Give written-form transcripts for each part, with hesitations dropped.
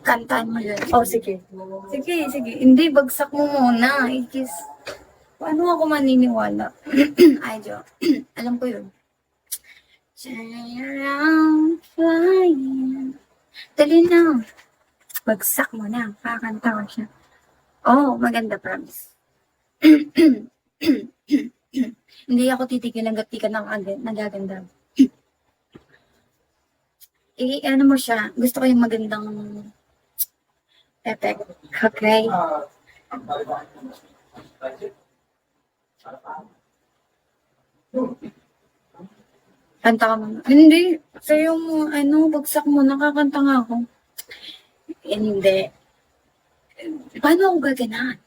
Kantaan mo yun. Oh, sige. Sige, sige. Hindi, bagsak mo muna. Ikis. Paano ako maniniwala? Ay, Jo. Alam ko yun. Turn around, flying. Dali na. Bagsak mo na. Kakanta ko siya. Oh, maganda, promise. Hindi ako titigil hanggat di ka nagaganda. Ano mo siya? Gusto ko yung magandang effect. Okay? Kanta ka muna. Hindi. Sa'yo mo, bagsak mo. Nakakanta nga ako. Hindi. Paano ako gaganahan?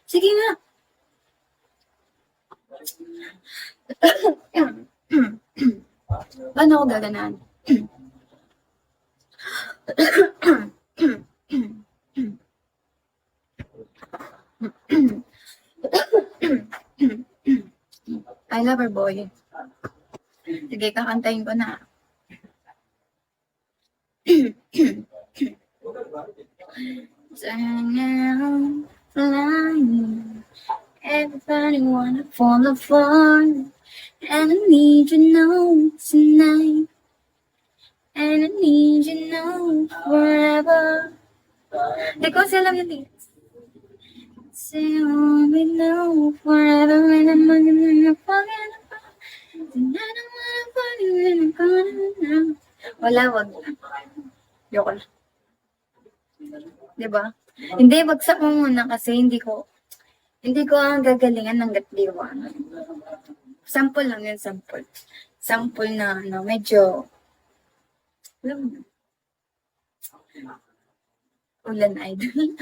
Sige nga. Paano ako gaganahan? I love her, boy. Sige, kakantayin ko na. Turn around, flying. Everybody wanna fall apart. And I need you now tonight. And I need you now forever. Di ko kasi alam yung lyrics. Say you want me now forever. And I'm gonna forget about. And I don't wanna forget when I'm gonna. Wala, wag na. Yoko na. Diba? Hindi, bagsak mo muna kasi hindi ko ang gagalingan hanggat diwa. Sample lang yun, sample. Sample na, medyo, alam mo na. Ulan idol.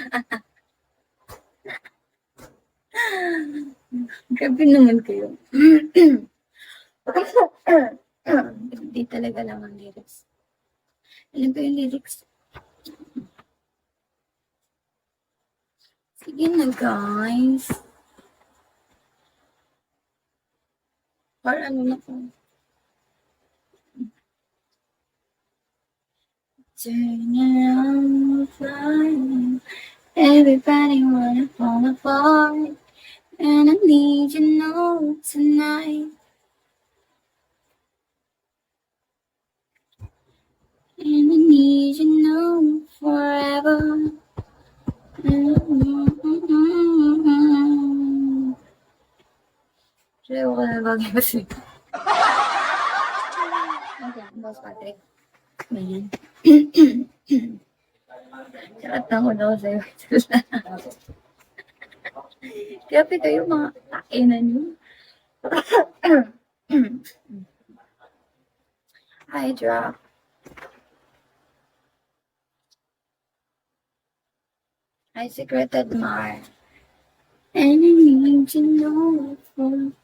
Grabe naman kayo. Hindi talaga lang ang lyrics. Alam ko yung lyrics. Sige na, guys. Para ano na po. Turn around, flying. Everybody wanna fall apart. And I need you now tonight. And I need you now forever. Sayo ko na bagay kasi. Okay, Boss Patrick. Ganyan. Sakat na ko daw sa'yo. Grabe kayo mga kainan niyo. Hi, drop. I secret admire. And I need to know from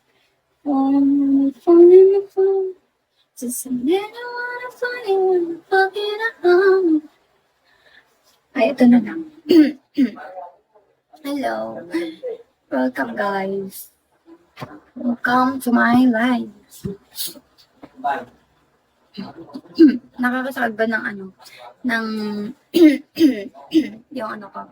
the phone. Just a little wanna find you when the fucking home. Ay, ito na lang. Hello. Welcome, guys. Welcome to my life. Nakakasakag ba ng yung ano ko?